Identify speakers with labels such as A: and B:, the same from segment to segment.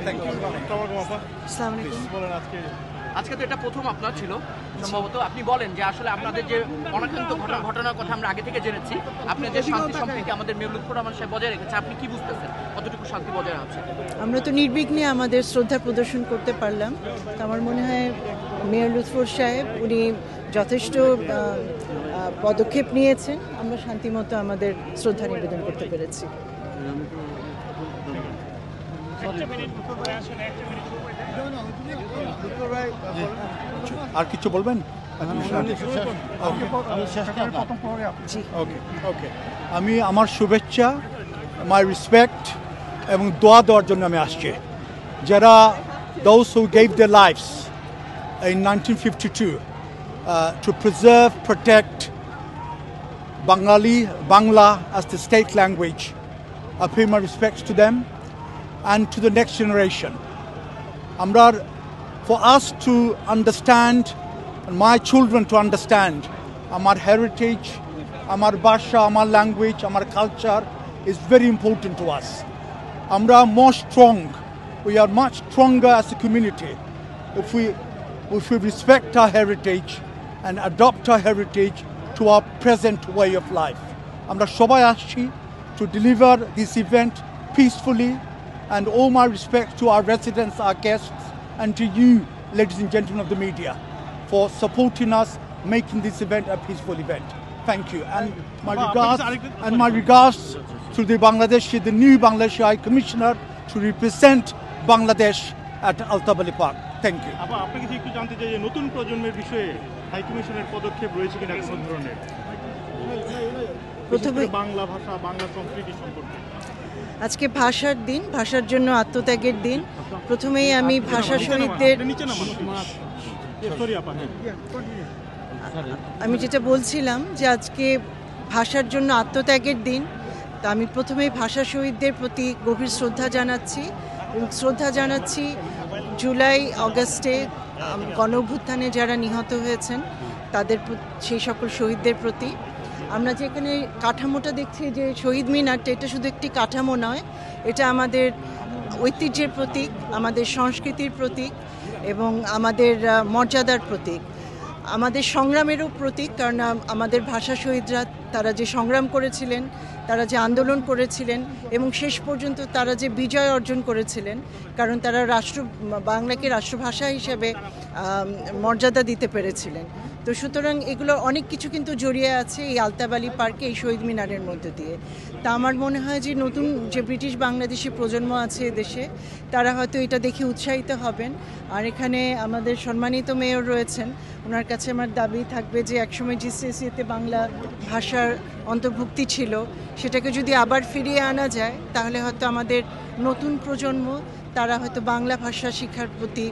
A: আসসালামু আলাইকুম।
B: আজকে তো এটা প্রথম আপনার ছিল সম্ভবত, আপনি বলেন যে আসলে আপনাদের যে অনাকাঙ্ক্ষিত ঘটনার কথা আমরা আগে থেকে জেনেছি, আপনি যে শান্তি সম্প্রীতি আমাদের মেয়র লুৎফর রহমান সাহেব বজায় রেখেছে, আপনি কি বুঝতেছেন কতটুকু শান্তি বজায় আছে?
A: আমরা তো নির্বিঘ্নে আমাদের শ্রদ্ধা প্রদর্শন করতে পারলাম। তো আমার মনে হয় মেয়র লুৎফর সাহেব উনি যথেষ্ট পদক্ষেপ নিয়েছেন, আমরা শান্তিমতো আমাদের শ্রদ্ধা নিবেদন করতে পেরেছি।
C: আর কিছু বলবেন? আমি আমার শুভেচ্ছা, মাই রেসপেক্ট এবং দোয়া দেওয়ার জন্য আমি আসছি। যারা those who gave their lives in 1952 to preserve, protect Bangla as the state language, I pay my respects to them and to the next generation. For us to understand, and my children to understand, our heritage, our bhasha, our language, our culture is very important to us. Amra more strong. We are much stronger as a community if we respect our heritage and adopt our heritage to our present way of life. Amra shobai aschi to deliver this event peacefully, and all my respect to our residents, our guests, and to you, ladies and gentlemen of the media, for supporting us, making this event a peaceful event. Thank you. And my regards to the new Bangladeshi High Commissioner to represent Bangladesh at Altabali Park. Thank you.
D: আপনি কি একটু জানতে চাই যে নতুন প্রজন্মের বিষয়ে high কমিশনের পদক্ষেপ রয়েছে কিনা কোন ধরনের? প্রথমে বাংলা ভাষা, বাংলা সংস্কৃতি সম্পর্কে।
A: আজকে ভাষার দিন, ভাষার জন্য আত্মত্যাগের দিন। প্রথমেই আমি ভাষা শহীদদের, আমি যেটা বলছিলাম যে আজকে ভাষার জন্য আত্মত্যাগের দিন, তা আমি প্রথমেই ভাষা শহীদদের প্রতি গভীর শ্রদ্ধা জানাচ্ছি এবং শ্রদ্ধা জানাচ্ছি জুলাই অগাস্টে গণঅভ্যুত্থানে যারা নিহত হয়েছেন তাদের সেই সকল শহীদদের প্রতি। আমরা যেখানে কাঠামোটা দেখছি যে শহীদ মিনারটা, এটা শুধু একটি কাঠামো নয়, এটা আমাদের ঐতিহ্যের প্রতীক, আমাদের সংস্কৃতির প্রতীক এবং আমাদের মর্যাদার প্রতীক, আমাদের সংগ্রামেরও প্রতীক। কারণ আমাদের ভাষা শহীদরা তারা যে সংগ্রাম করেছিলেন, তারা যে আন্দোলন করেছিলেন এবং শেষ পর্যন্ত তারা যে বিজয় অর্জন করেছিলেন, কারণ তারা বাংলাকে রাষ্ট্রভাষা হিসেবে মর্যাদা দিতে পেরেছিলেন। তো সুতরাং এগুলো অনেক কিছু কিন্তু জড়িয়ে আছে এই আলতাবালি পার্কে, এই শহীদ মিনারের মধ্যে দিয়ে। তা আমার মনে হয় যে নতুন যে ব্রিটিশ বাংলাদেশি প্রজন্ম আছে দেশে, তারা হয়তো এটা দেখে উৎসাহিত হবেন। আর এখানে আমাদের সম্মানিত মেয়র রয়েছেন, ওনার কাছে আমার দাবি থাকবে যে একসময় জিসিএসইতে বাংলা ভাষার অন্তর্ভুক্তি ছিল, সেটাকে যদি আবার ফিরিয়ে আনা যায় তাহলে হয়তো আমাদের নতুন প্রজন্ম তারা হয়তো বাংলা ভাষা শিক্ষার প্রতি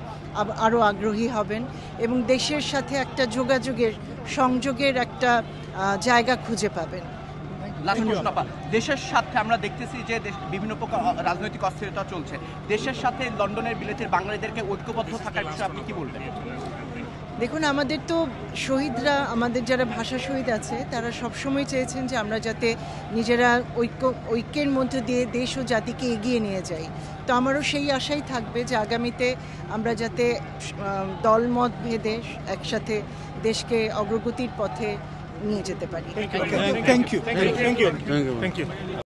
A: আরও আগ্রহী হবেন এবং দেশের সাথে একটা সংযোগের একটা জায়গা খুঁজে পাবেন।
B: দেশের সাথে আমরা দেখতেছি যে বিভিন্ন প্রকার রাজনৈতিক অস্থিরতা চলছে, দেশের সাথে লন্ডনের বিলেতের বাঙালিদেরকে ঐক্যবদ্ধ থাকার বিষয়ে আপনি কি বলবেন?
A: দেখুন, আমাদের তো শহীদরা, আমাদের যারা ভাষা শহীদ আছে তারা সবসময় চেয়েছেন যে আমরা যাতে নিজেরা ঐক্যের মধ্যে দিয়ে দেশ ও জাতিকে এগিয়ে নিয়ে যাই। তো আমারও সেই আশাই থাকবে যে আগামীতে আমরা যাতে দলমত ভেদে একসাথে দেশকে অগ্রগতির পথে নিয়ে যেতে পারি।
C: Thank you.